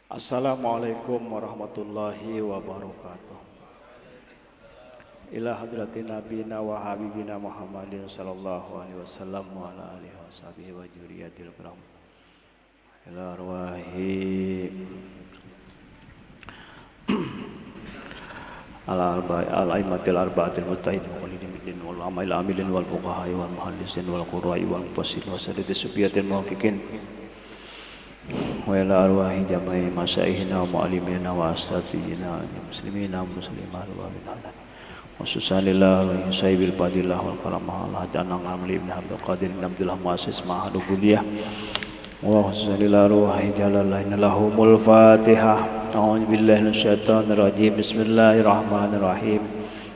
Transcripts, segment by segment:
Assalamualaikum warahmatullahi wabarakatuh. Ila hadratin nabiyina wa habibina Muhammadin sallallahu alaihi wasallam wa ala alihi washabihi wa dzurriyyatil kiram. Ila arwahi al-aimatil arba'atil mujtahidin wal amil amilin wal fuqaha wal muhaddisin wal qurra'i wal mufassirin wa sadati subiyatil muhaqqiqin wa ila arwahi jama'i masyayihina wa mu'allimina wa asatidina muslimina wa muslimat wa binana wa susanillah wa sahibil fadilah wal karamah Allah janang amli ibn Abdul Qadir bin Abdullah muassis ma'hadu kuliah wa susanillah ruhi jalalain lahumul fatihah. A'udzu billahi minasyaitonir rajim. Bismillahirrahmanirrahim.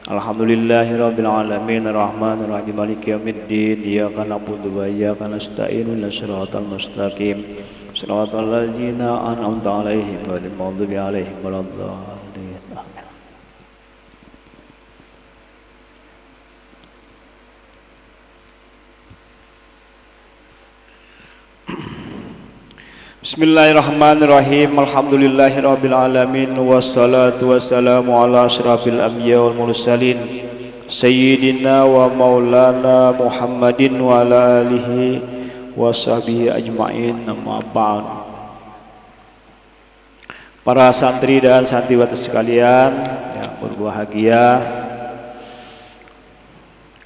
Alhamdulillahi rabbil alamin arrahmanir rahim maliki yaumiddin iyyaka na'budu wa iyyaka nasta'in ihdinas siratal mustaqim siratal ladzina an'amta 'alaihim ghairil maghdubi 'alaihim waladdallin. Amin. Bismillahirrahmanirrahim. Alhamdulillahirabbil alamin wassalatu wassalamu ala asyrafil anbiya wal mursalin sayyidina wa maulana Muhammadin wa ala alihi washabihi ajmain. Amma ba'd. Para santri dan santriwati sekalian yang berbahagia,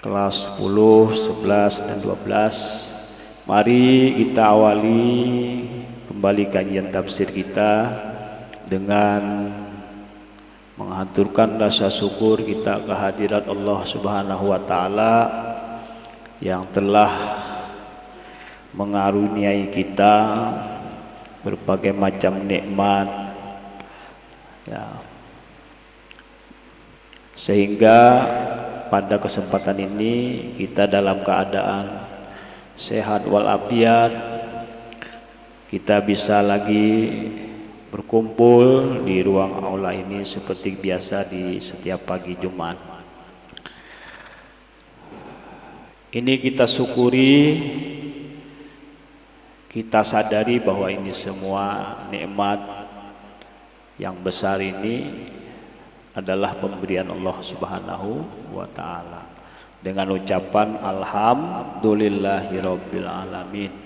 kelas 10, 11 dan 12, mari kita awali kembali kajian tafsir kita dengan menghaturkan rasa syukur kita kehadirat Allah Subhanahu wa taala yang telah mengaruniai kita berbagai macam nikmat ya, sehingga pada kesempatan ini kita dalam keadaan sehat walafiat, kita bisa lagi berkumpul di ruang aula ini seperti biasa di setiap pagi Jumat. Ini kita syukuri, kita sadari bahwa ini semua nikmat yang besar ini adalah pemberian Allah Subhanahu wa taala. Dengan ucapan alhamdulillahirabbil alamin.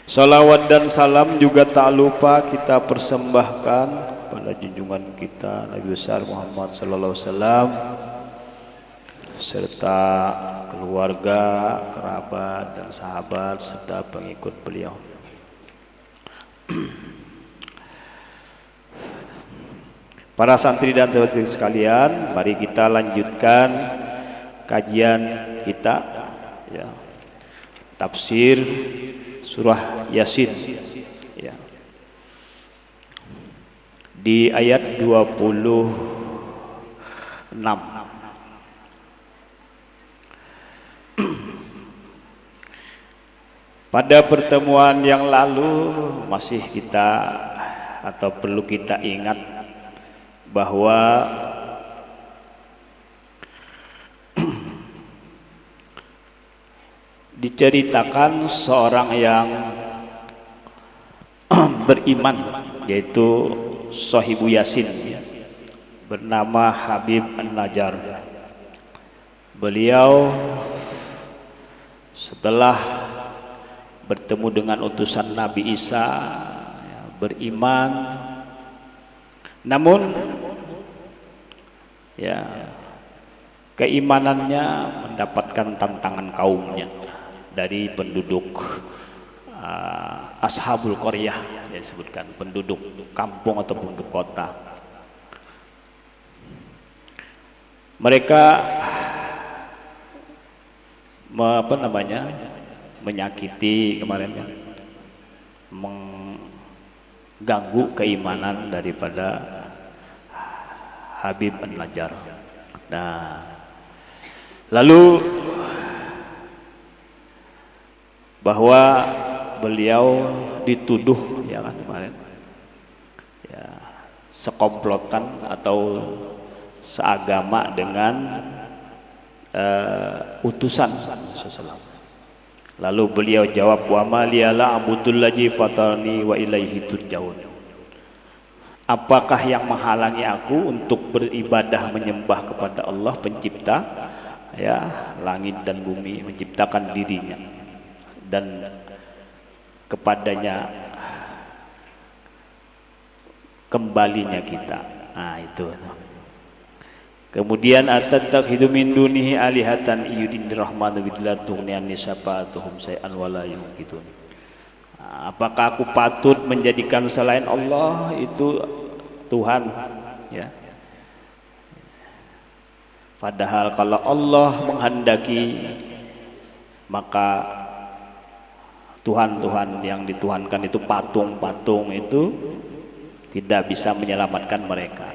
Salawat dan salam juga tak lupa kita persembahkan pada junjungan kita Nabi besar Muhammad sallallahu alaihi wasallam serta keluarga, kerabat dan sahabat serta pengikut beliau. Para santri dan saudari sekalian, mari kita lanjutkan kajian kita ya, tafsir surah Yasin ya. Di ayat 26. Pada pertemuan yang lalu masih kita atau perlu kita ingat bahwa diceritakan seorang yang beriman, yaitu Sahibu Yasin, bernama Habib An-Najjar. Beliau setelah bertemu dengan utusan Nabi Isa beriman, namun ya keimanannya mendapatkan tantangan kaumnya dari penduduk Ashabul Qaryah yang disebutkan, penduduk kampung atau penduduk kota. Mereka menyakiti kemarin kan, mengganggu keimanan daripada Habib An-Najjar. Nah, lalu bahwa beliau dituduh ya kan kemarin ya, sekomplotan atau seagama dengan utusan Rasulullah. Lalu beliau jawab, wa ma liyala abudul ladzi fatarni wa ilaihi turjaun. Apakah yang menghalangi aku untuk beribadah menyembah kepada Allah pencipta ya langit dan bumi, menciptakan dirinya dan kepadanya kembalinya kita. Nah itu. Kemudian atattakhidu min dunihi alihatan iyudinir rahmanu bidlatuhnian nisabatuhum say'an wala yuqidun. Apakah aku patut menjadikan selain Allah itu Tuhan ya? Padahal kalau Allah menghendaki maka Tuhan-Tuhan yang dituhankan itu patung-patung itu tidak bisa menyelamatkan mereka.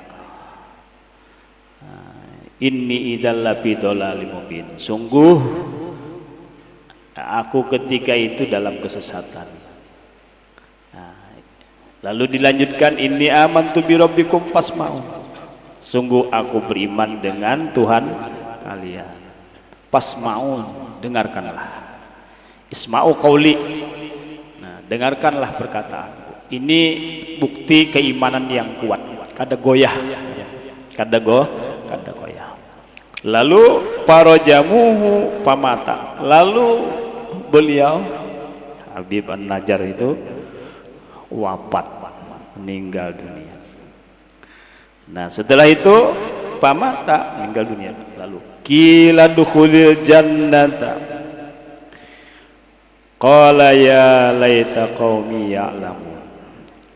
Inni idzal lafi dhalalim mubin. Sungguh aku ketika itu dalam kesesatan. Lalu dilanjutkan inni amantu bi rabbikum fasma'un. Sungguh aku beriman dengan Tuhan kalian. Fasma'un, dengarkanlah. Isma'u qauli. Nah, dengarkanlah perkataanku. Ini bukti keimanan yang kuat. Kada goyah. Kada goyah. Lalu parajamuhu pamata. Lalu beliau Habib An-Najjar itu wafat, meninggal dunia. Nah setelah itu pamata, meninggal dunia. Lalu qila dukhulil jannata qala ya laita qaumi ya'lamun.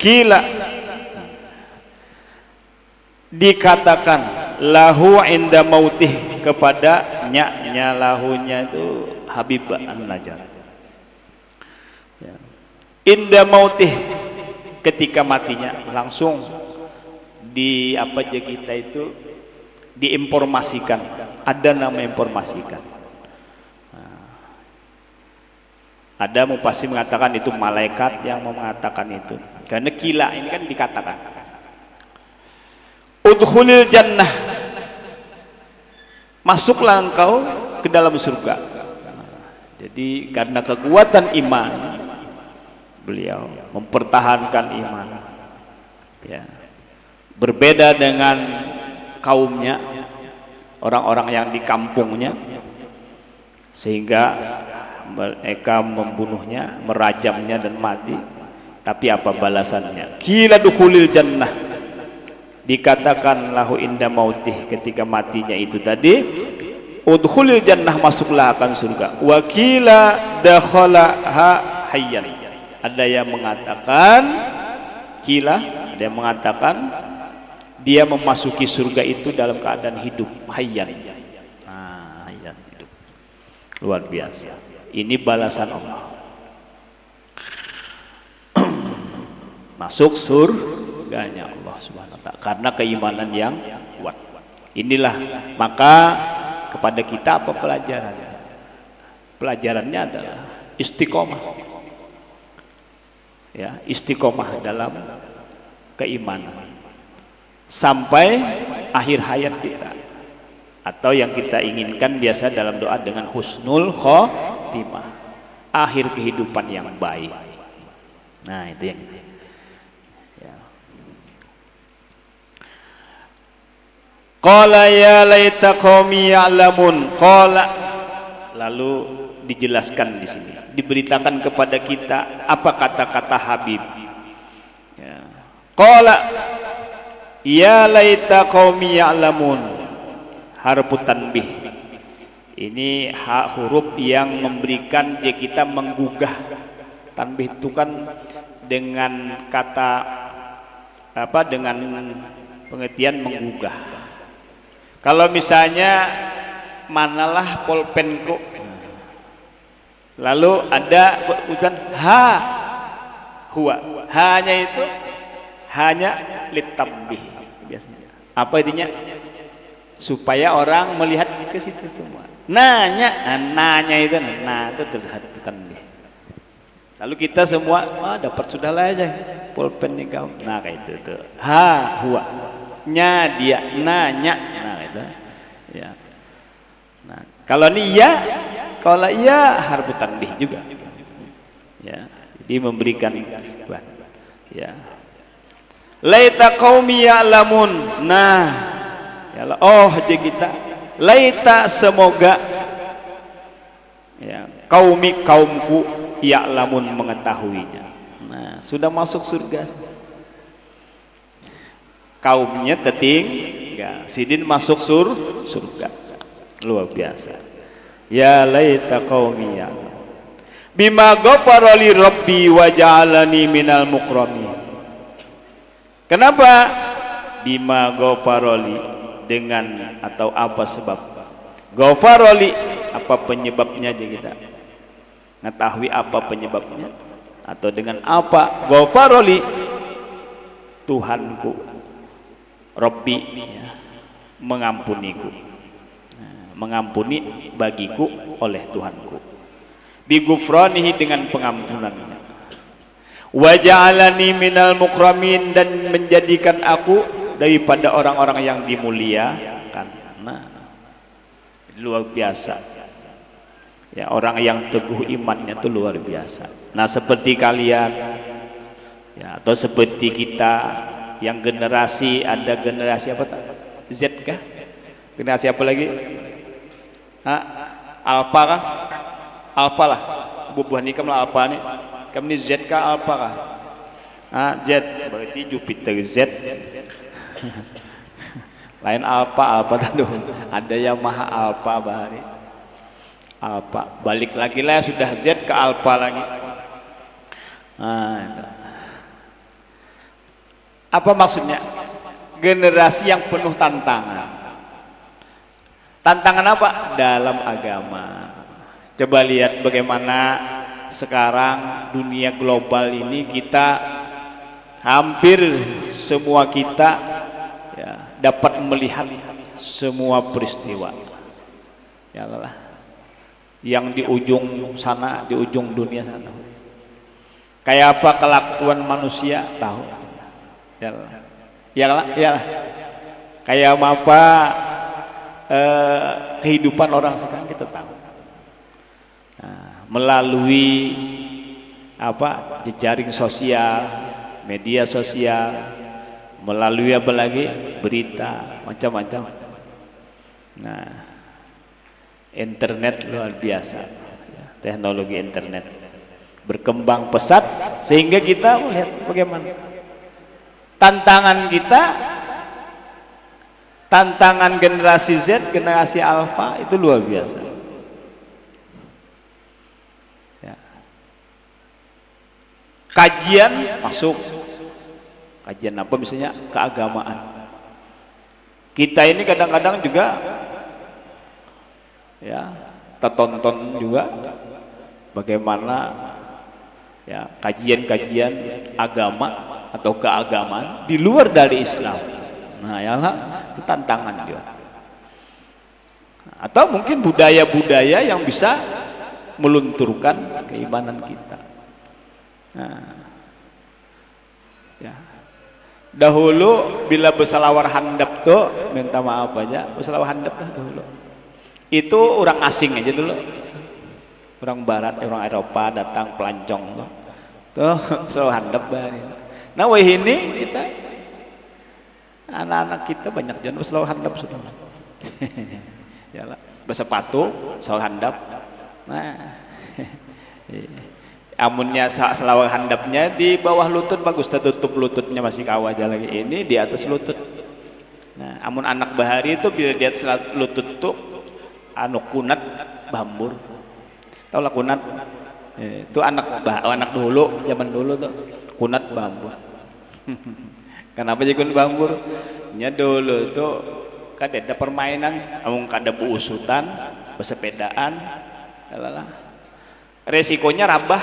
Qila dikatakan lahu inda mautih, kepada nya lahunya itu Habib An-Najjar ya. Inda mautih, ketika matinya langsung di apa aja kita itu diinformasikan, ada nama informasikan. Ada pasti mengatakan itu malaikat yang mengatakan itu, karena kila ini kan dikatakan udkhulil jannah, masuklah engkau ke dalam surga. Jadi karena kekuatan iman beliau mempertahankan iman ya. Berbeda dengan kaumnya, orang-orang yang di kampungnya, sehingga mereka membunuhnya, merajamnya dan mati. Tapi apa balasannya? Qila dukhulil jannah, dikatakan lahu inda mautih, ketika matinya itu tadi, udkhulil jannah, masuklah akan surga. Wa qila dakhalaha hayyan, ada yang mengatakan qila, ada yang mengatakan dia memasuki surga itu dalam keadaan hidup, hayyan. Nah, hayyan, hidup. Luar biasa. Ini balasan Allah. Masuk surganya Allah Subhanahu wa ta'ala karena keimanan yang kuat. Inilah maka kepada kita apa pelajarannya? Pelajarannya adalah istiqomah. Ya, istiqomah dalam keimanan sampai akhir hayat kita, atau yang kita inginkan biasa dalam doa dengan husnul khotimah, akhir kehidupan yang baik. Nah itu yang ya. Qala ya laita qaumi ya'lamun. Qala, lalu dijelaskan di sini, diberitakan kepada kita apa kata-kata Habib ya. Qala ya laita qaumi ya'lamun, harfu tanbih. Ini huruf yang memberikan dia kita menggugah. Tanbih itu kan dengan kata apa, dengan pengertian menggugah. Kalau misalnya manalah pulpenku, lalu ada ucapan ha huwa, hanya itu hanya litambih biasanya. Apa intinya? Supaya orang melihat ke situ semua. Nanya itu, nah itu tanbih. Lalu kita semua dapat sudahlah aja pulpen nih kamu. Nah kayak itu tuh. Ha huwa, nya dia, nanya. Nah itu ya. Nah kalau ini ya, kalau iya harfu tanbih juga. Ya, jadi memberikan ya. Laita qaumi ya'lamun. Nah, ya Allah, oh aja kita. Laita semoga ya, kaumku ya'lamun mengetahuinya. Nah, sudah masuk surga. Kaumnya tertinggal, sidin masuk surga. Luar biasa. Ya laita qaumi ya'lamun. Bima ghafara li rabbi wa ja'alani minal mukramin. Kenapa? Bima ghafara li, dengan atau apa sebab? Ghafara li, apa penyebabnya aja kita ngetahui apa penyebabnya, atau dengan apa? Ghafara li, Tuhanku, Rabbi ya, mengampuniku, mengampuni bagiku oleh Tuhanku, bigufranihi, dengan pengampunannya, wa ja'alani minal mukramin, dan menjadikan aku daripada orang-orang yang dimuliakan. Nah, luar biasa ya, orang yang teguh imannya itu luar biasa. Nah, seperti kalian ya, atau seperti kita yang generasi, ada generasi apa, Z kah? Generasi apa lagi? Alpha kah? Alpha lah, bubuh nikam lah Alpha nih. Kami Z kah Alpha kah? Z, berarti Jupiter Z. Lain Alpha tadi. Ada Yamaha Alpha bahari. Alpha, balik lagi lah, sudah Z ke Alpha lagi. Apa maksudnya? Generasi yang penuh tantangan. Tantangan apa? Dalam agama. Coba lihat bagaimana sekarang dunia global ini, kita hampir semua kita ya, dapat melihat semua peristiwa ya Allah, yang di ujung sana, di ujung dunia sana, kayak apa kelakuan manusia, tahu ya Allah, ya Allah, ya Allah. Kayak apa kehidupan orang sekarang kita tahu. Nah, melalui apa, jejaring sosial, media sosial, melalui apa lagi, berita macam-macam. Nah, internet luar biasa, teknologi internet berkembang pesat sehingga kita melihat bagaimana tantangan kita, tantangan generasi Z, generasi Alpha itu luar biasa. Kajian masuk, kajian apa misalnya, keagamaan. Kita ini kadang-kadang juga ya tertonton juga bagaimana ya kajian-kajian agama atau keagamaan di luar dari Islam. Nah ya lah, itu tantangan juga. Atau mungkin budaya-budaya yang bisa melunturkan keimanan kita. Nah, ya. Dahulu bila bersalawar handap tuh, minta maaf aja, bersalawar handap tuh dahulu itu orang asing aja dulu, orang barat, orang Eropa datang pelancong tuh bersalawar handap bari. Nah wah ini kita anak-anak kita banyak jangan bersalawar handap sudah. Ya lah, bersepatu salawar handap. Nah amunnya selawar handapnya di bawah lutut bagus, tertutup lututnya masih kawah aja lagi, ini di atas lutut. Nah amun anak bahari itu bila di atas lutut tuh anu kunat bambur, tau lah kunat itu anak dulu, zaman dulu tuh kunat bambur. Kenapa jadi kunat bambur? Nya dulu tuh kan ada permainan, amun kada buusutan, bersepedaan, lah. Resikonya rabah,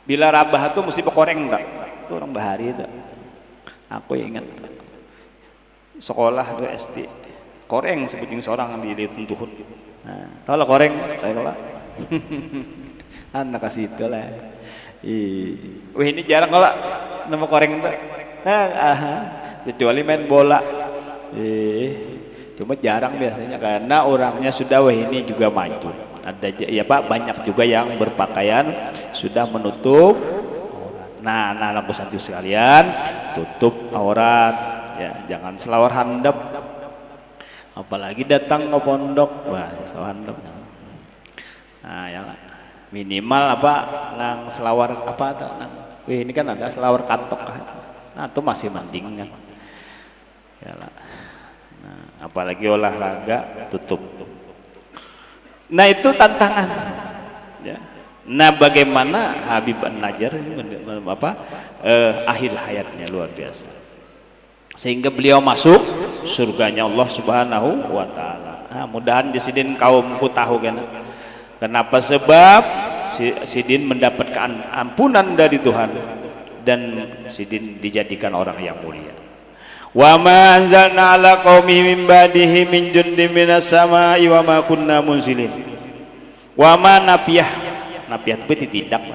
bila rabah itu mesti pekoreng enggak, itu orang bahari itu. Aku ingat sekolah tuh SD, koreng sebutin seorang di tuntuhut. Nah, tahu lah koreng, tahu lah. Anak kasih itu lah. Wih ini jarang kalau nama koreng itu. Kecuali main bola. Cuma jarang biasanya karena orangnya sudah wah ini juga maju. Ada ya Pak, banyak juga yang berpakaian sudah menutup. Nah, anak-anakku santi sekalian, tutup aurat, ya, jangan selawar handap. Apalagi datang ke pondok, wah, selawar handap. Nah, yang minimal apa, nang selawar apa tuh, nang, wih, ini kan ada selawar kantok, nah itu masih mending kan. Yalah. Nah, apalagi olahraga tutup. Nah itu tantangan. Ya. Nah bagaimana Habib An-Najjar akhir hayatnya luar biasa. Sehingga beliau masuk surganya Allah Subhanahu wa taala. Nah, mudahan Sidin kaumku tahu kan. Kenapa? Sebab Sidin mendapatkan ampunan dari Tuhan dan Sidin dijadikan orang yang mulia. Wa ma anzalna ala qaumihi min ba'dihi min jundin minas sama'i wa ma kunna munzilin. Wa ma nafiyah itu tidak,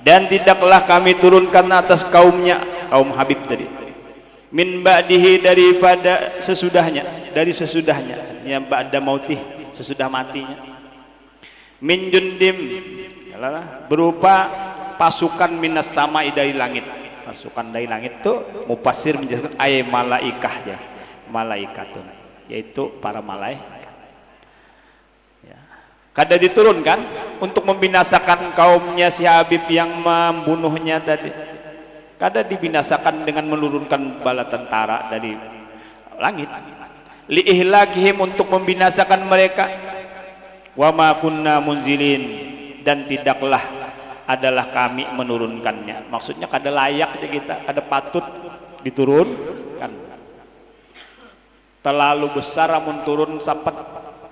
dan tidaklah kami turunkan atas kaumnya, kaum Habib tadi, min ba'dihi daripada sesudahnya, dari sesudahnya, yang ba'da mautih, sesudah matinya, min jundim berupa pasukan minas sama'i dari langit. Pasukan dari langit itu mufassir menjelaskan ayat malaikah ya, malaikatun, yaitu para malaikat. Ya. Kada diturunkan untuk membinasakan kaumnya si Habib yang membunuhnya tadi. Kada dibinasakan dengan menurunkan bala tentara dari langit. Li ihlakihim, untuk membinasakan mereka. Wa ma kunna munzilin, dan tidaklah adalah kami menurunkannya. Maksudnya kada layak kita, kada patut diturunkan. Terlalu besar amun turun sapat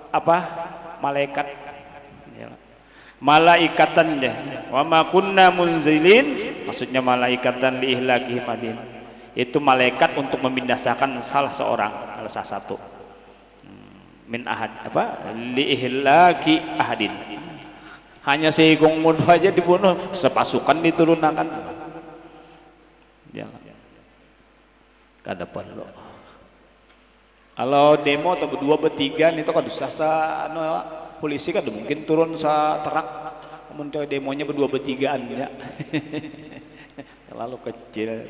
apa malaikat, malaikatan deh. Wa ma kunna munzilin, maksudnya malaikatan li ihlakihim adin, itu malaikat untuk membinasakan salah seorang, salah satu min ahad apa li ihlaki ahadin. Hanya seikung musuh aja dibunuh, sepasukan diturunkan. Jangan. Kada perlu. Kalau demo atau berdua bertiga itu kan sasa polisi kan mungkin turun sa terak. Namun demonya berdua bertigaan ya. Terlalu kecil.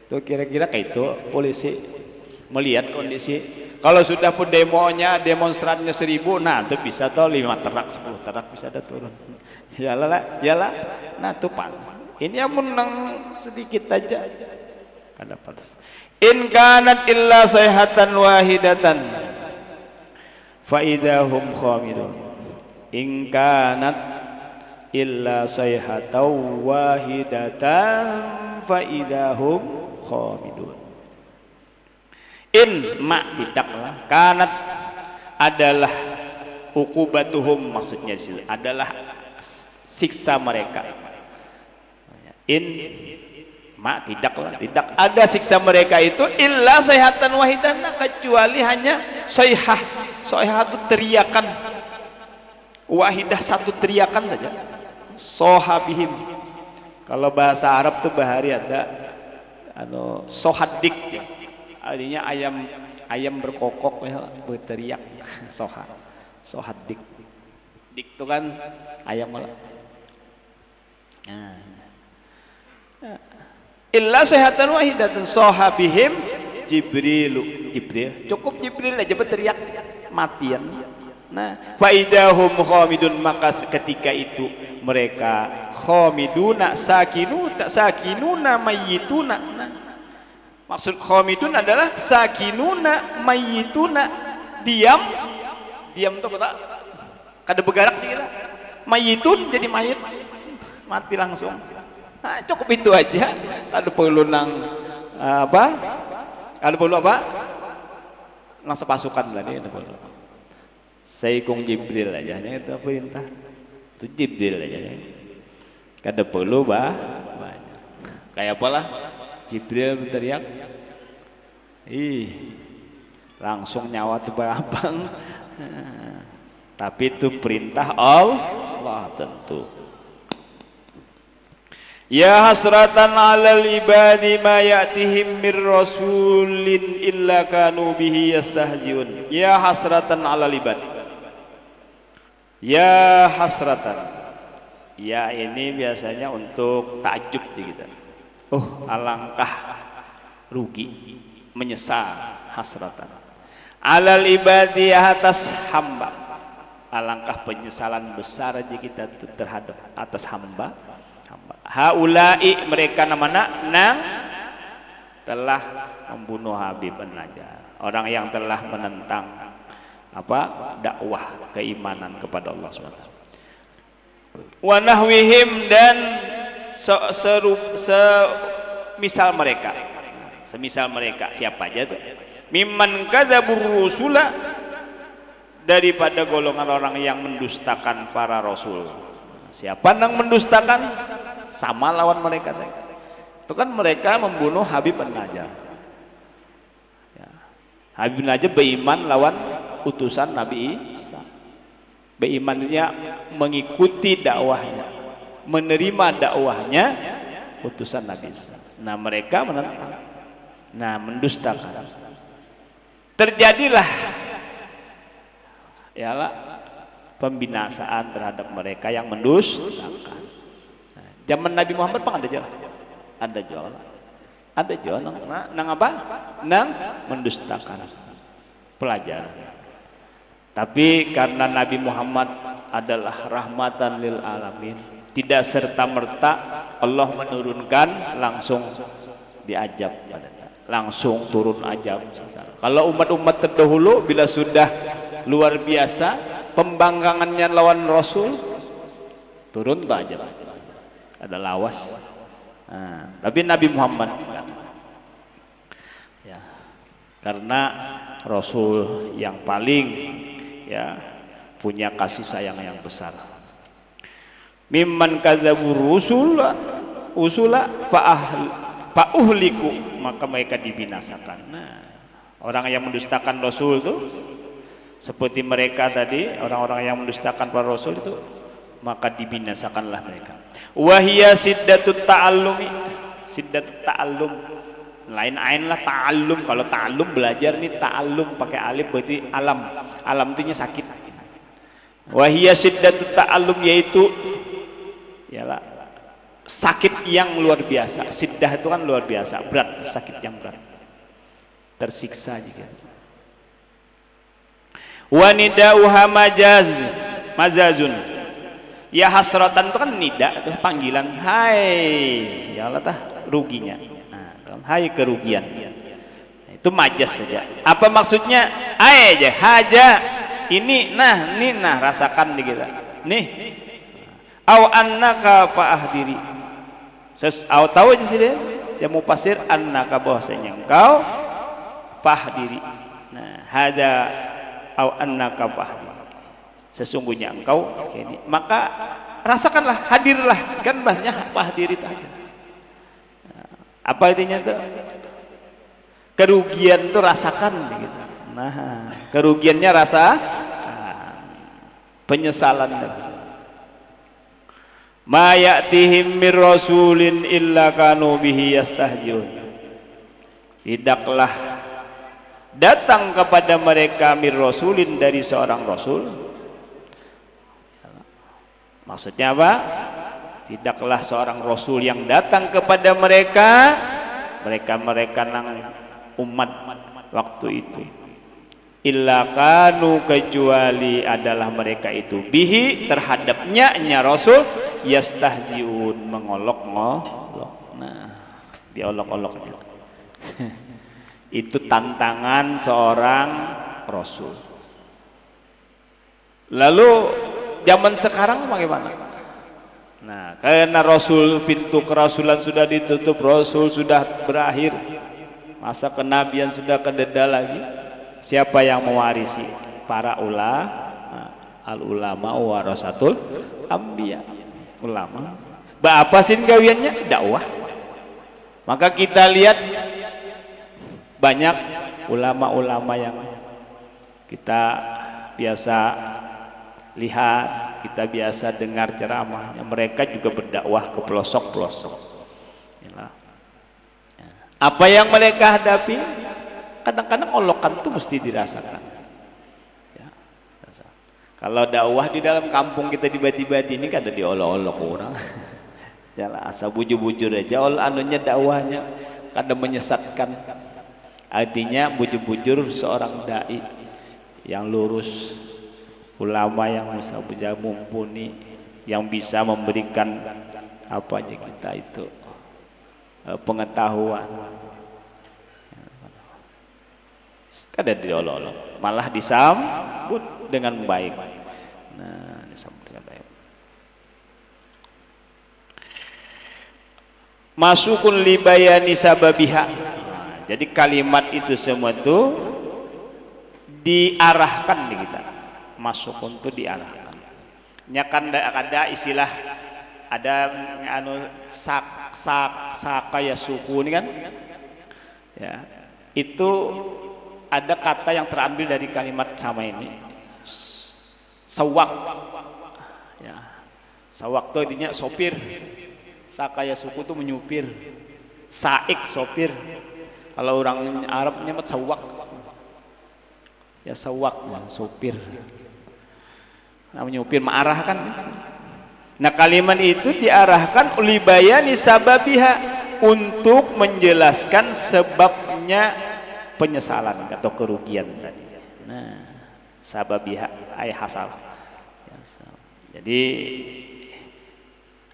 Tuh kira-kira kayak itu polisi melihat kondisi. Kalau sudah pun demonya, demonstrannya 1000, nah itu bisa tuh 5 terak, 10 terak bisa ada turun. Yalah, yalah. Nah tuh pan. Ini yang menang sedikit aja. Kada pas. In kanat illa sayhatan wahidatan fa idahum khamidun. In kanat illa sayhatan wahidatan fa idahum khamidun. In ma tidaklah, kanat adalah ukubatuhum, maksudnya adalah siksa mereka. In ma tidaklah, tidak ada siksa mereka itu illa sayhatan wahidan, kecuali hanya sayhah. Sayhah itu teriakan wahidah, satu teriakan saja. Sohabihim, kalau bahasa Arab tuh bahari ada sohadik, artinya ayam berkokok ya, berteriak. Sohadik, dik itu kan ayam malah. Illa sehatan wahidatun sohabihim Jibril, cukup Jibril aja berteriak matian. Nah, faidahum khamidun, maka ketika itu mereka khamiduna sakinuna mayyituna. Nah, maksud khamidun adalah sakinuna mayyituna, diam tuh kata kada bergerak kita. Mayyitun jadi mayit, mati langsung. Nah, cukup itu aja. Kada perlu nang apa? Kada perlu apa? Nang sepasukan tadi kada perlu. Saikung Jibril aja, itu perintah. Itu Jibril aja. Kada perlu banyak. Kayak apalah? Jibril berteriak, langsung nyawa tuh abang. Tapi itu perintah Allah tentu. Ya hasratan 'alal ibadi ma ya'tihim mir rasulin illa kanu bihi yastahziun. Ya hasratan 'alal ibadi. Ya hasratan. Ya ini biasanya untuk takjub di kita. Oh, alangkah rugi, menyesal, hasratan. Alal ibadi atas hamba. Alangkah penyesalan besar aja kita terhadap atas hamba. Haulai mereka namanya nang telah membunuh Habib an-Najjar. Orang yang telah menentang dakwah keimanan kepada Allah SWT. Wa nahwihim dan semisal mereka siapa aja tuh? Mimman kadzabur rusula, daripada golongan orang yang mendustakan para rasul. Siapa yang mendustakan? Sama lawan mereka tadi. Itu kan mereka membunuh Habib an-Najjar. Ya. Habib an-Najjar beriman lawan utusan Nabi Isa. Berimannya mengikuti dakwahnya, menerima dakwahnya utusan Nabi Isa. Nah, mereka menentang. Nah, mendustakan. Terjadilah pembinasaan terhadap mereka yang mendustakan. Nah, zaman Nabi Muhammad pun ada jual nang apa? Nang mendustakan pelajaran. Tapi karena Nabi Muhammad adalah rahmatan lil alamin, tidak serta-merta Allah menurunkan langsung diajab, langsung turun ajab. Kalau umat-umat terdahulu bila sudah luar biasa pembangkangannya lawan Rasul, turun tuh ajab, ada lawas. Nah, tapi Nabi Muhammad ya, karena Rasul yang paling punya kasih sayang yang besar. Mimman kadzabur usula fa'uhliku, maka mereka dibinasakan. Nah, orang yang mendustakan Rasul itu seperti mereka tadi, orang-orang yang mendustakan para Rasul itu, maka dibinasakanlah mereka. Wahia siddatut ta'allumi, siddatut ta'allum, lain ain lah ta'allum. Kalau ta'allum belajar nih, ta'allum pakai alif berarti alam. Alam itu sakit. Wahia siddatut ta'allum, yaitu sakit yang luar biasa. Siddah itu kan luar biasa, berat, sakit yang berat, tersiksa juga. Wanidauha mazazun, ya hasratan itu kan nida, itu panggilan, hai, ya Allah tah ruginya. Nah, hai kerugian, itu majaz saja. Apa maksudnya? Hai aja, haja ini, nah rasakan di kita nih. Au annaka fa'ahdiri, au tahu aja sih dia mau pasir annaka, bahwasanya engkau fahdiri. Nah, hada au annaka fahdiri, sesungguhnya engkau ini, maka rasakanlah, hadirlah, kan bahasanya fahdiri tadi. Apa intinya tuh? Kerugian tuh rasakan gitu. Nah, kerugiannya penyesalan. Ma ya'tihim mir rasulin illa kanu bihi yastahzi'un. Tidaklah datang kepada mereka mir rasulin, dari seorang rasul. Maksudnya apa? Tidaklah seorang rasul yang datang kepada mereka nang umat waktu itu, illa kanu, kecuali adalah mereka itu bihi, terhadapnya rasul, yastahziun, mengolok-ngolok. Nah, diolok-oloknya. Itu tantangan seorang rasul. Lalu zaman sekarang bagaimana? Nah, karena rasul, pintu kerasulan sudah ditutup, rasul sudah berakhir, masa kenabian sudah kededa lagi. Siapa yang mewarisi? Para ulama warasatul anbiya. Ulama. Apa sih gawiannya? Dakwah. Maka kita lihat banyak ulama-ulama yang kita biasa lihat, kita biasa dengar ceramahnya, mereka juga berdakwah ke pelosok-pelosok. Apa yang mereka hadapi? Kadang-kadang olokan itu mesti dirasakan. Kalau dakwah di dalam kampung kita tiba-tiba ini kan ada diolok-olok orang. Jalan asa bujur-bujur aja anunya dakwahnya kadang menyesatkan. Artinya bujur-bujur seorang dai yang lurus, ulama yang bisa mumpuni, yang bisa memberikan apa aja kita itu pengetahuan. Kada diolok-olok, malah disambut dengan baik. Nah, disambut dengan baik. Masukun libayani sababiha. Nah, jadi kalimat itu semua itu diarahkan di kita. Masukun itu diarahkan. Nyakan ada istilah ada anu sakaya suku ini kan? Ya, itu ada kata yang terambil dari kalimat sama ini. Sawak. Ya. Sawak itu artinya sopir. Sakaya suku itu menyupir. Saik sopir. Kalau orang Arab nyebut sawak. Ya sawak sopir. Nah, menyupir mengarahkan. Nah, kalimat itu diarahkan libayani sababiha untuk menjelaskan sebabnya penyesalan atau kerugian tadi. Nah, sababiha ay hasal. Jadi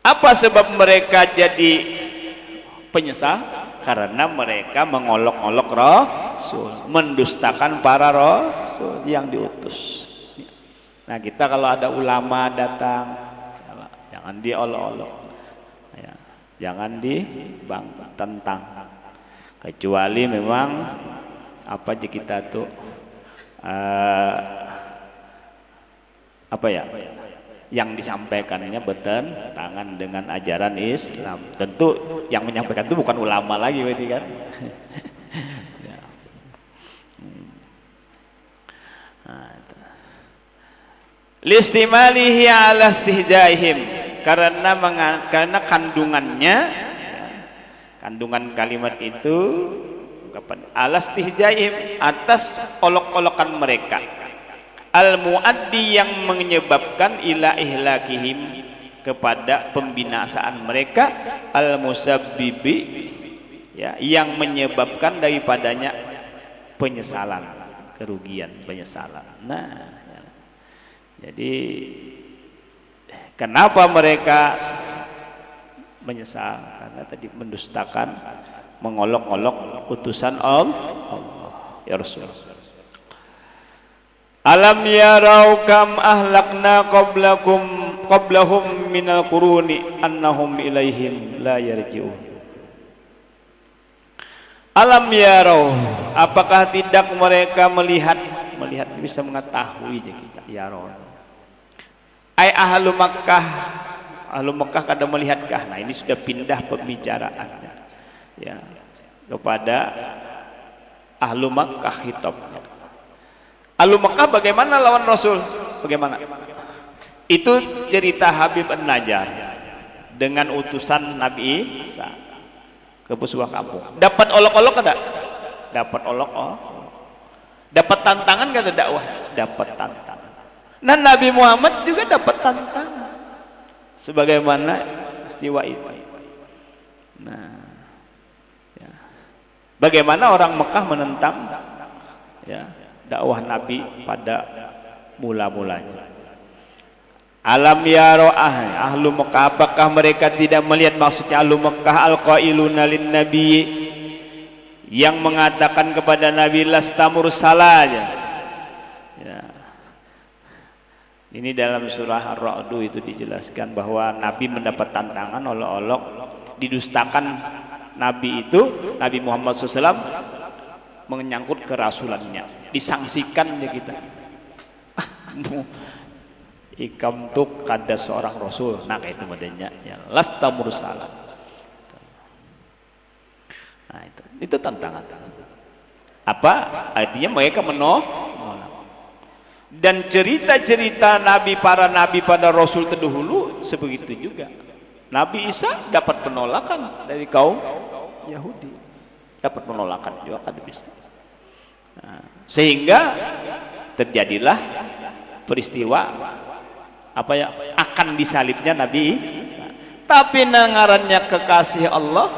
apa sebab mereka jadi penyesal? Karena mereka mengolok-olok Rasul, mendustakan para Rasul yang diutus. Nah, kita kalau ada ulama datang, jangan diolok-olok, ya, jangan tentang, kecuali memang apa aja kita tuh apa ya? Yang disampaikannya bertentangan dengan ajaran Islam. Tentu yang menyampaikan itu bukan ulama lagi berarti kan. Ya. Listimalihi ala istihzaihim, karena kandungan kalimat itu ala istihzaihim, atas olok-olokan mereka, al muaddi yang menyebabkan ila ihlakihim, kepada pembinasaan mereka, al musabbibi ya, yang menyebabkan daripadanya penyesalan, kerugian, penyesalan. Nah, ya. Jadi kenapa mereka menyesal? Karena tadi mendustakan, mengolok-olok utusan Allah ya Rasul. Alam yarau kam ahlakna qablahum minal quruni annahum ilaihim la yarji'un. Alam yarau, apakah tidak mereka melihat bisa mengetahui aja kita yarau. Ai ahlu Makkah kada melihatkah? Nah, ini sudah pindah pembicaraannya ya kepada ahlu Makkah hitabnya. Ahlu Makkah bagaimana lawan Rasul? Bagaimana? Itu cerita Habib An-Najjar dengan utusan Nabi Isa ke sebuah kampung. Dapat olok-olok ada? Dapat olok-olok. Dapat tantangan kada dakwah? Dapat tantangan. Nah, Nabi Muhammad juga dapat tantangan. Sebagaimana istiwa itu. Nah, ya. Bagaimana orang Mekah menentang ya dakwah Nabi pada mula-mulanya. Alam yaro ahlu Mekah, apakah mereka tidak melihat, maksudnya ahlu Mekah al-qailuna lin nabi, yang mengatakan kepada Nabi lasta mursalaja ya. Ini dalam surah Ar-Ra'd itu dijelaskan bahwa Nabi mendapat tantangan olok-olok, didustakan Nabi itu, Nabi Muhammad SAW menyangkut kerasulannya, disangsikan ya kita. Ikam tuh kada seorang rasul, nah kayak itu modelnya ya, lasta mursalah. Nah, itu tantangan. Apa artinya? Mereka menolak. Dan cerita-cerita nabi, para nabi pada rasul terdahulu sebegitu juga. Nabi Isa dapat penolakan dari kaum Yahudi, dapat penolakan juga kada bisa. Nah, sehingga terjadilah peristiwa apa ya, akan disalibnya Nabi Isa. Tapi ngarannya kekasih Allah,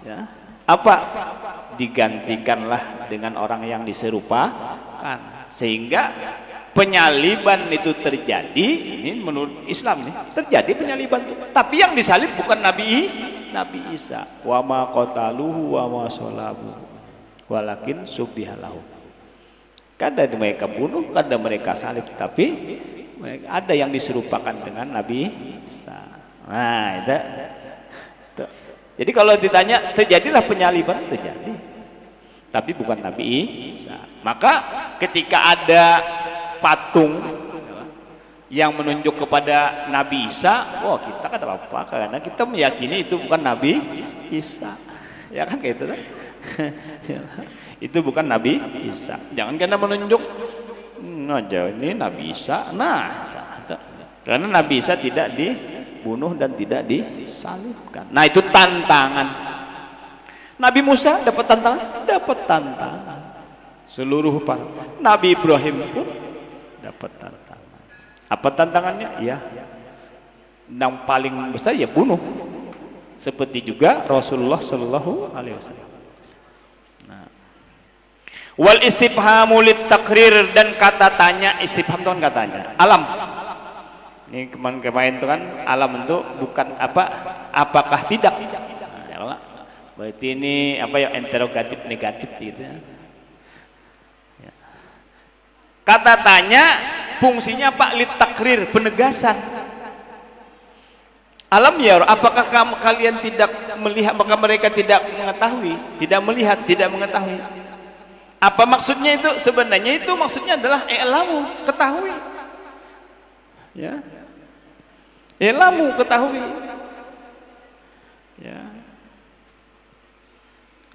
ya, apa? Digantikanlah dengan orang yang diserupakan, sehingga penyaliban itu terjadi. Ini menurut Islam nih, terjadi penyaliban itu. Tapi yang disalib bukan Nabi Isa. Wa ma qataluhu wa ma shalabu walakin subbihalahu. Kadang mereka bunuh, kadang mereka salib, tapi ada yang diserupakan dengan Nabi Isa. Nah, itu. Jadi kalau ditanya terjadilah penyaliban, terjadi, tapi bukan Nabi Isa. Maka ketika ada patung yang menunjuk kepada Nabi Isa, wah kita kan apa, karena kita meyakini itu bukan Nabi Isa, ya kan kayak itu kan? Itu bukan Nabi Isa. Jangan karena menunjuk aja ini Nabi Isa, nah karena Nabi Isa tidak dibunuh dan tidak disalibkan. Nah itu tantangan. Nabi Musa dapat tantangan, seluruh para. Nabi Ibrahim pun dapat tantangan. Apa tantangannya? Ya, yang paling besar ya bunuh. Seperti juga Rasulullah Shallallahu Alaihi Wasallam. Nah, wal istifhamu lit takrir, dan kata tanya, istifham itu kan katanya alam. Ini kemarin itu kan alam itu bukan apa, apakah tidak. Nah, ya, berarti ini apa ya, interrogatif negatif gitu ya. Kata tanya fungsinya apa? Litakrir, penegasan. Alam ya, apakah kalian tidak melihat? Maka mereka tidak mengetahui, tidak melihat, tidak mengetahui. Apa maksudnya itu? Sebenarnya itu maksudnya adalah i'lamu, ketahui. Ya. I'lamu, ketahui. Ya.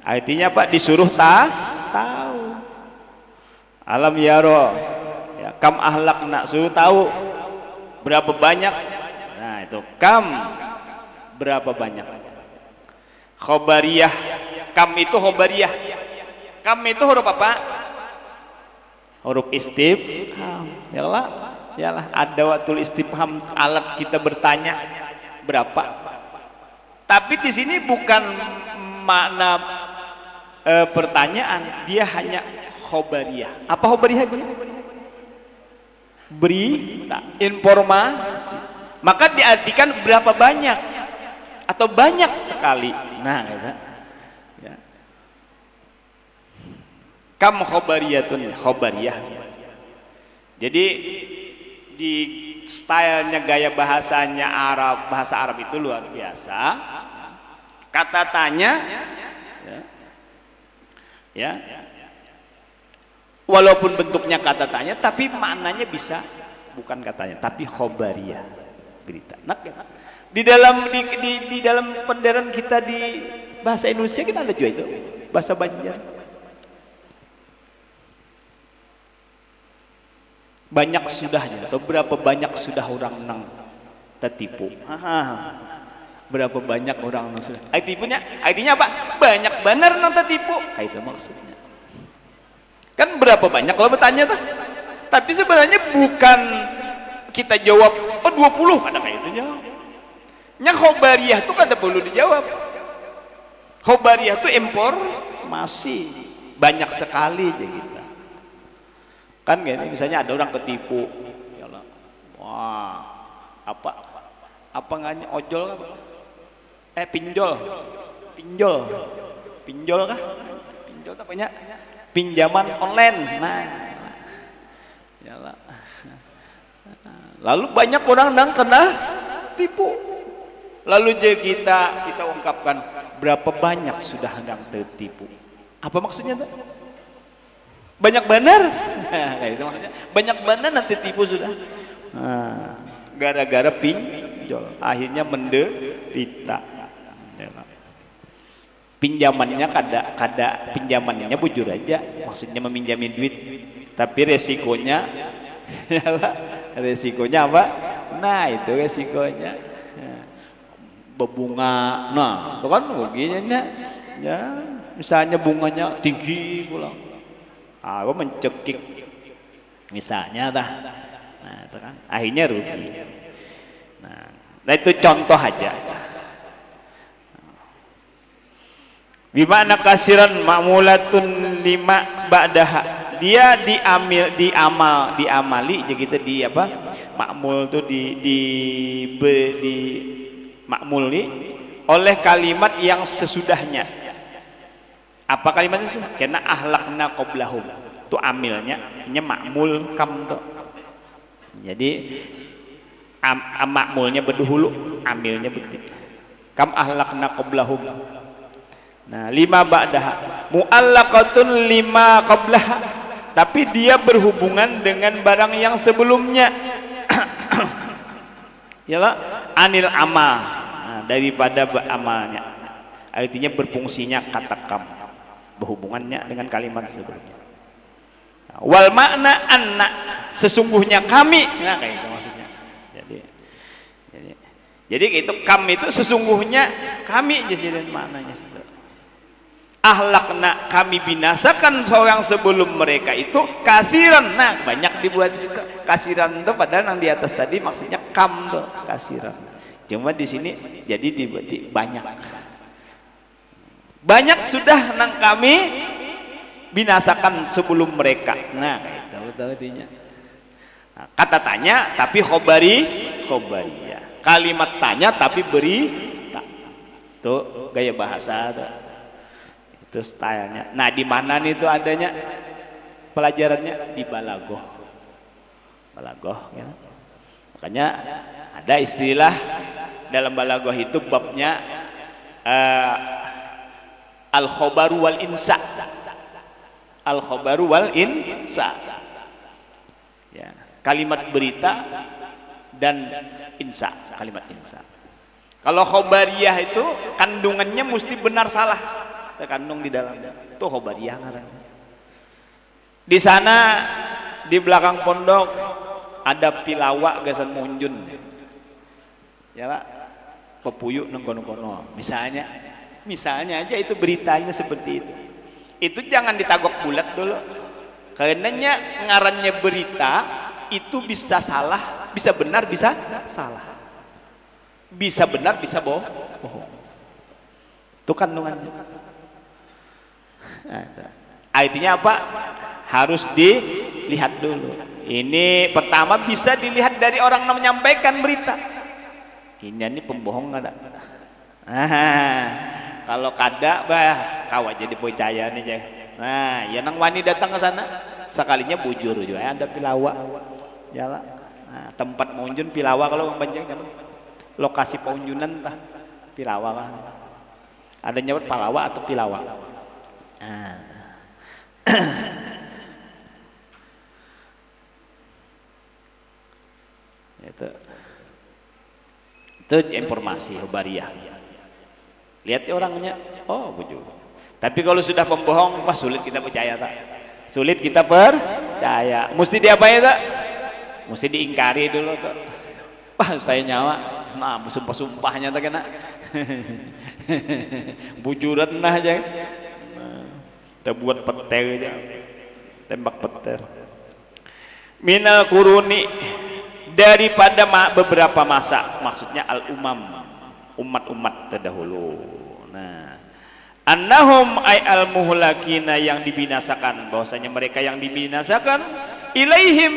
Artinya Pak disuruh tahu. Alam yaro, ya, kam ahlak, nak suruh tahu berapa banyak. Nah itu kam, berapa banyak. Khobariyah, kam itu khobariyah. Kam itu huruf apa? Huruf istifham. Yalah ada waktu istifham, alat kita bertanya berapa. Tapi di sini bukan makna pertanyaan, dia hanya khobariyah. Apa khobariyah? Berita, informasi. Maka diartikan berapa banyak atau banyak sekali. Nah, ya. Kam khobariyatun, khobariyah. Jadi di stylenya, gaya bahasanya Arab, bahasa Arab itu luar biasa. Kata tanya, ya. Walaupun bentuknya kata tanya, tapi maknanya bisa bukan katanya, tapi khobariyah, berita. Nah, di dalam penderan kita di bahasa Indonesia kita ada juga itu, bahasa Banjar. Banyak sudahnya, atau berapa banyak sudah orang nang tertipu. Berapa banyak orang nang sudah. Artinya apa? Banyak benar nang tertipu. Itu maksudnya. Kan berapa banyak kalau bertanya tuh. Tapi sebenarnya bukan kita jawab oh 20, ada kayak itu jawab. Nya khobariyah tuh kada perlu dijawab. Khobariyah tuh informasi, banyak sekali aja kita. Kan gini, misalnya ada orang ketipu. Yalah. Wah, apa nganya ojol apa? Pinjol kah? Pinjol apanya? Pinjaman online. Nah, yalah. Lalu banyak orang yang kena tipu. Lalu kita ungkapkan berapa banyak sudah yang tertipu. Apa maksudnya tuh? Banyak benar. Nah, itu maksudnya. Banyak benar nanti tipu sudah. Nah, gara-gara pinjol akhirnya menderita. Yalah. Pinjamannya kada pinjamannya bujur aja, maksudnya meminjamin duit, tapi resikonya resikonya apa? Nah itu resikonya berbunga. Nah itu kan begini ya, misalnya bunganya tinggi pula, aku mencekik misalnya dah, nah itu kan akhirnya rugi. Nah Nah itu contoh aja. Bimana kasiran ma'mulatun lima ba'daha. Dia diamali jadi kita di apa? Makmul tuh di makmuli oleh kalimat yang sesudahnya. Apa kalimat itu? Karena ahlakna qoblahum. Itu amilnya, makmul kam tuh. Jadi makmulnya berdahulu, amilnya berdahulu. Kam ahlakna qoblahum. Nah, lima ba'daha. Mu'allaqatun lima qablaha. Tapi dia berhubungan dengan barang yang sebelumnya. Yalah, anil amal. Nah, daripada amalnya. Artinya berfungsinya kata kam. Berhubungannya dengan kalimat sebelumnya. Wal makna anna, sesungguhnya kami. Nah, kayak itu maksudnya. Jadi itu kam itu sesungguhnya kami jadi maknanya situ. Ahlakna, kami binasakan seorang sebelum mereka itu kasiran. Nah, banyak dibuat di situ. Kasiran itu padahal yang di atas tadi maksudnya kam tuh, kasiran. Cuma di sini jadi dibuat banyak. Banyak sudah nang kami binasakan sebelum mereka. Nah, tahu artinya. Nah, kata tanya tapi khobariyah. Kalimat tanya tapi beri tak. Tuh gaya bahasa tuh. Itu stylenya. Nah, di mana nih itu adanya pelajarannya? Di balagoh. Balagoh ya. Makanya ada istilah dalam balagoh itu babnya al-khobaru wal insa. Al-khobaru wal insa. Ya, kalimat berita dan insa, kalimat insa. Kalau khobariyah itu kandungannya mesti benar salah. Terkandung di dalamnya. Itu khobariyah ngarannya. Di sana di belakang pondok ada pilawak gasan munjun. Ya Pak, pepuyuk nengkono-kono. Misalnya aja itu beritanya seperti itu. Itu jangan ditagok bulat dulu. Karenanya ngarannya berita itu bisa salah, bisa benar, bisa salah. Bisa benar, bisa bohong. Itu kandungannya. Artinya apa? Harus dilihat dulu. Ini pertama bisa dilihat dari orang yang menyampaikan berita. Ini pembohong ada. Kalau kada bah kau jadi percaya nih jeh. Nah, ya nang wani datang ke sana sekalinya bujur juga ada pilawak. Yalah. Nah, tempat munjun pilawak kalau Bang Banjang lokasi pengunjunan lah pilawak lah. Ada nyebut palawa atau pilawak. Itu informasi khobariyah. Lihat orangnya, oh bujur. Tapi kalau sudah pembohong, wah sulit kita percaya tak? Sulit kita percaya. Mesti diapain tak? Mesti diingkari dulu tak? Wah saya nyawa, nah sumpah-sumpahnya tak kena. Bujuran lah aja. Kita buat petir aja. Tembak petir. Minal kuruni, daripada beberapa masa, maksudnya al-umam, umat-umat terdahulu. Nah, annahum ay al-muhlakina, yang dibinasakan, bahwasanya mereka yang dibinasakan, ilaihim,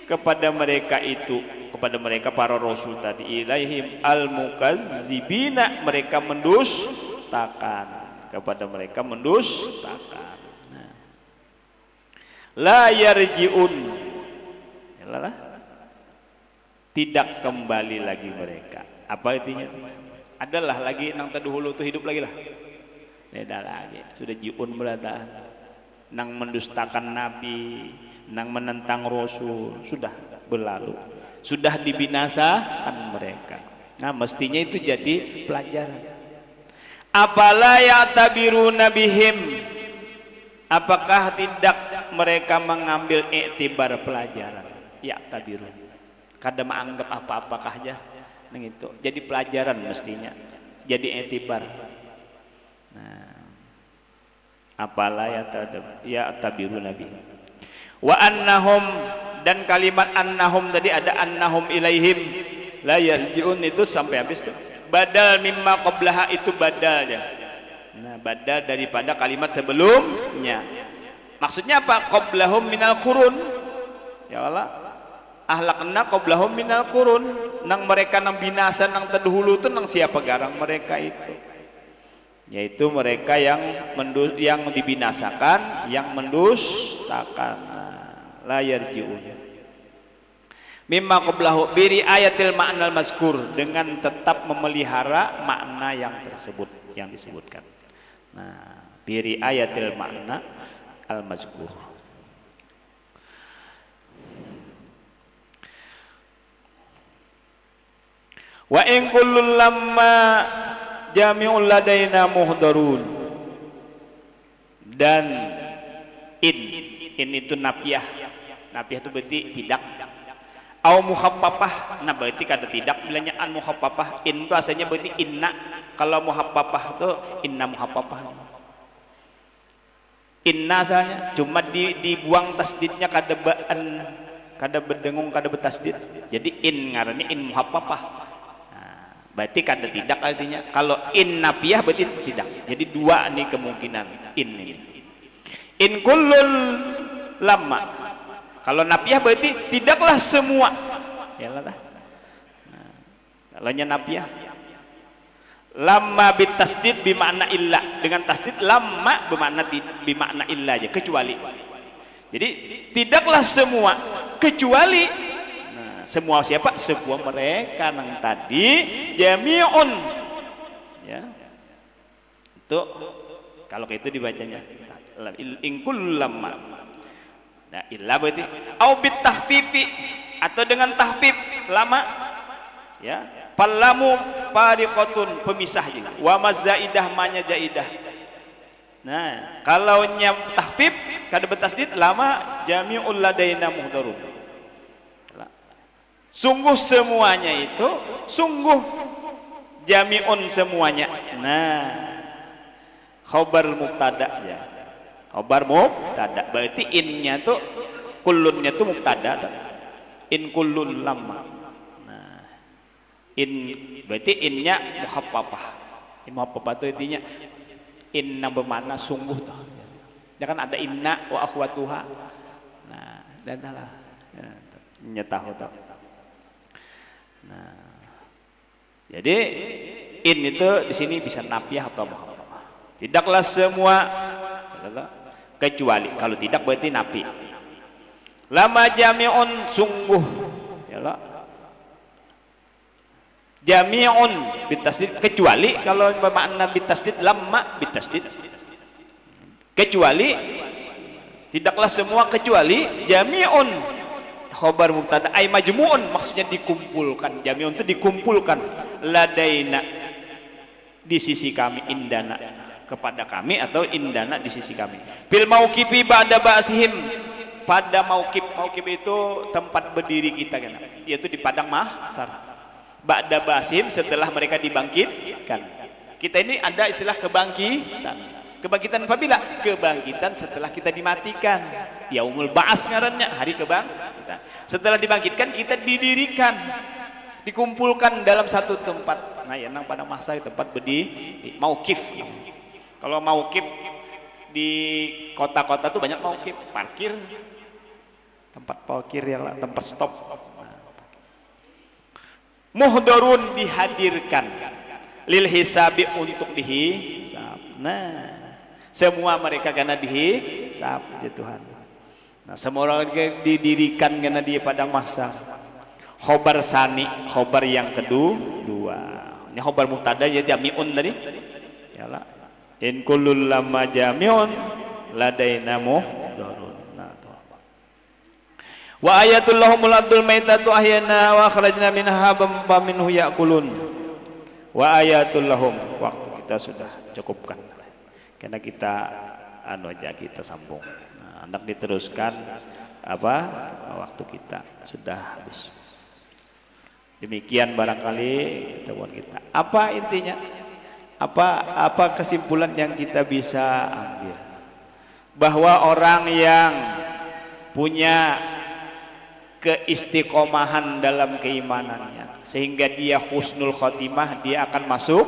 kepada mereka itu, kepada mereka para rasul tadi, ilaihim al-mukazzibina, mereka mendustakan, kepada mereka mendustakan. Nah, la yarji'un, yalah, tidak kembali lagi mereka. Apa artinya? Adalah lagi nang terdahulu itu hidup lagi lah. Tidak lagi, sudah jiun berada, nang mendustakan nabi, nang menentang rasul, sudah berlalu, sudah dibinasakan mereka. Nah, mestinya itu jadi pelajaran. Apala ya'tabiruna bihim, apakah tidak mereka mengambil iktibar pelajaran? Ya'tabirun, kadang menganggap apa-apakah aja neng itu jadi pelajaran, mestinya jadi iktibar. Nah, apala ya'tabiruna bihim wa annahum, dan kalimat annahum tadi ada annahum ilaihim, La yarji'un itu sampai habis tuh. Badal mimma qablaha itu badalnya. Nah, badal daripada kalimat sebelumnya. Maksudnya apa? Qablahum minal qurun. Ya Allah. Ahlakna qablahum minal qurun. Nang mereka nang binasa nang terdahulu itu nang siapa garang mereka itu? Yaitu mereka yang dibinasakan, yang mendustakan. La yarji'un. Mimma qablahu biri ayatil ma'nal mazkur, dengan tetap memelihara makna yang tersebut yang disebutkan. Nah, biri ayatil ma'na al mazkur. Wa in kullul lamma jami'ul ladaina muhdarun. Dan in itu nafiah. Nafiah itu berarti tidak. Au muhaffafah, nah berarti kata tidak bilangnya an muhaffafah. In itu asalnya berarti inna. Kalau muhaffafah itu inna muhaffafah. Inna asalnya cuma dibuang tasdidnya kada baan, kada berdengung, kada bertasdid. Jadi in ngarannya in muhaffafah. Nah, berarti kada tidak artinya. Kalau in nafiyah berarti tidak. Jadi dua nih kemungkinan in ini. In kullul lama. Kalau nafiyah berarti tidaklah semua. Ya lah. Nah, kalau nya nafiyah lamma bitasdid bimakna illa, dengan tasdid lamma bimakna illa aja, kecuali. Jadi tidaklah semua kecuali. Nah, semua siapa? Semua mereka nang tadi jami'un. Ya. Itu kalau kayak itu dibacanya ingkul lamma. Nah, illa berarti au bit tahfifi, atau dengan tahfif lama ya, palamu fariqatun pemisah juga, wa mazaidah manya zaidah. Nah, kalau nya tahfif kada bertasdid lama jami'ul ladaina muhdarun. Sungguh semuanya itu sungguh jami'un semuanya. Nah, khabar mubtada ya. Khabar mubtada berarti innya tuh kullunnya tuh mubtada. In kullun lama. Nah, in berarti innya muhaffafah. Muhaffafah itu intinya inna bermakna sungguh tuh. Ya kan ada inna wa akhwatuha. Nah, dan lah. Ya, tahu tuh. Nah, jadi in itu di sini bisa nafiyah atau muhaffafah. Tidaklah semua kecuali, kalau tidak berarti nafi. Lama jami'un sungguh ya lah. Jami'un bitasdid, kecuali kalau bermakna bitasdid lama bitasdid. Kecuali tidaklah semua kecuali jami'un khabar mubtada ay majmu'un, maksudnya dikumpulkan. Jami'un itu dikumpulkan ladaina di sisi kami, indana kepada kami, atau indana di sisi kami. Bil mauqifi ba'da ba'sihim, pada mauqif. Mauqif itu tempat berdiri kita kan, yaitu di padang mahsyar. Ba'da ba'sihim, setelah mereka dibangkitkan. Kita ini ada istilah kebangkitan. Kebangkitan apabila? Kebangkitan setelah kita dimatikan. Yaumul ba'as ngarannya, hari kebangkitan. Setelah dibangkitkan kita didirikan, dikumpulkan dalam satu tempat. Nah, ya nang padang mahsyar, tempat berdiri mauqif. Kalau mauqif di kota-kota tuh banyak mauqif, parkir, tempat parkir yang tempat stop. Muhdarun dihadirkan, lil hisabi untuk dihisab. Nah, semua mereka karena dihisab ya Tuhan. Nah, semua orang didirikan karena di padang mahsyar. Khobar sani, khobar yang kedua. Ini khobar mubtada ya jami'un tadi. Yalah. In kullul lamma jami'un ladaina muhdarun. Wa ayatul lahumul ardul maitatu ahyana wa akhrajna minha habban minhu ya'kulun. Wa ayatul lahum, waktu kita sudah cukupkan. Karena kita aja kita sambung. Nah, hendak diteruskan apa? Waktu kita sudah habis. Demikian barangkali temuan kita. Apa intinya? Apa kesimpulan yang kita bisa ambil? Bahwa orang yang punya keistiqomahan dalam keimanannya, sehingga dia husnul khotimah, dia akan masuk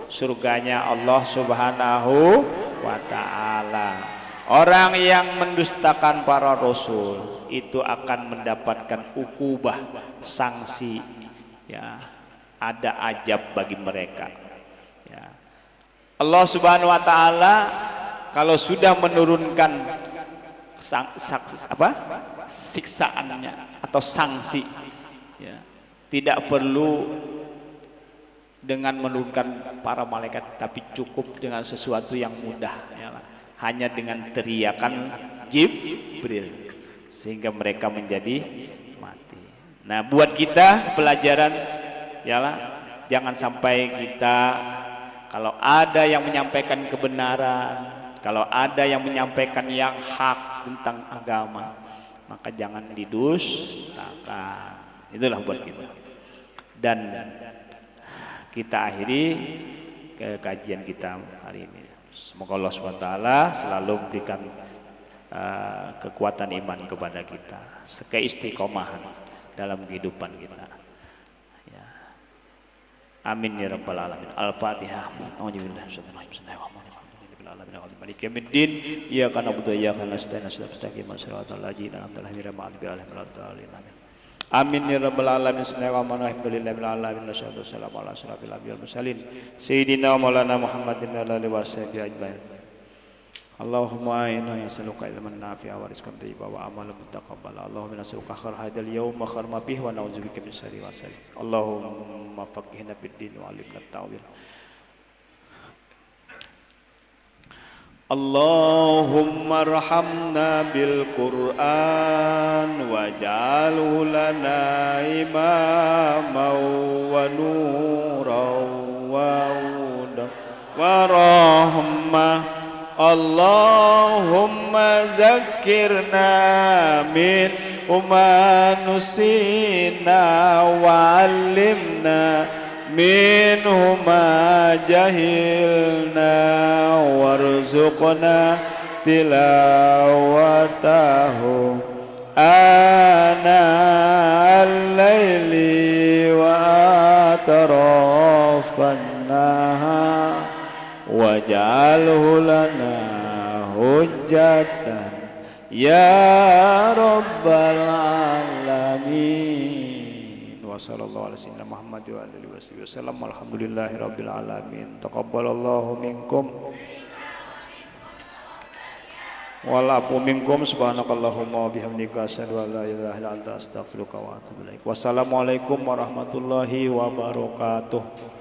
surganya Allah Subhanahu wa ta'ala. Orang yang mendustakan para rasul itu akan mendapatkan ukubah, sanksi, ya, ada ajab bagi mereka, ya. Allah Subhanahu wa ta'ala kalau sudah menurunkan siksaannya atau sanksi, ya, tidak perlu dengan menurunkan para malaikat, tapi cukup dengan sesuatu yang mudah, ya, hanya dengan teriakan Jibril sehingga mereka menjadi mati. Nah, buat kita pelajaran, yalah, jangan sampai kita kalau ada yang menyampaikan kebenaran, kalau ada yang menyampaikan yang hak tentang agama, maka jangan didustakan. Itulah buat kita. Dan kita akhiri ke kajian kita hari ini. Semoga Allah SWT selalu memberikan kekuatan iman kepada kita, keistiqomahan dalam kehidupan kita, ya. Amin ya rabbal alamin. Al-Fatihah. Maliki yaumiddin, iyyaka na'budu wa iyyaka nasta'in, ihdinas siratal ladzina an'amta 'alaihim ghairil maghdubi 'alaihim. Amin ya rabbal alamin. Alhamdulillahil alamin. Wassalamu ala asyrafil anbiya'i wal mursalin sayyidina maulana Muhammadin wa alihi washabihi ajmain. Allahumma inna nas'aluka ilman nafi'a wa rizqan thayyiban wa amalan mutaqabbala. Allahumma nas'aluka khairal hadal yawm wa khairal ma fihi wa na'udzubika min syarri ma fihi. Allahumma faqihna fid din wa 'allimna at-ta'wil. Allahumma arhamna bil Qur'an waj'alhu lana imaman wa nuran wa hudan wa rahmah. Allahumma dzakkirna min ma nusina wa 'allimna minhu ma jahilna warzuqna tilawatahu ana al-laili wa atrafan nahar waj'alhu lana hujjatan ya rabbal alamin. Sallallahu alaihi wasallam Muhammad wa alihi wasallam. Alhamdulillahi rabbil alamin. Taqabbalallahu minkum walafu minkum. Subhanakallahumma wa bihamdika asyhadu an la ilaha illa anta astaghfiruka wa atubu ilaik. Wassalamualaikum warahmatullahi wabarakatuh.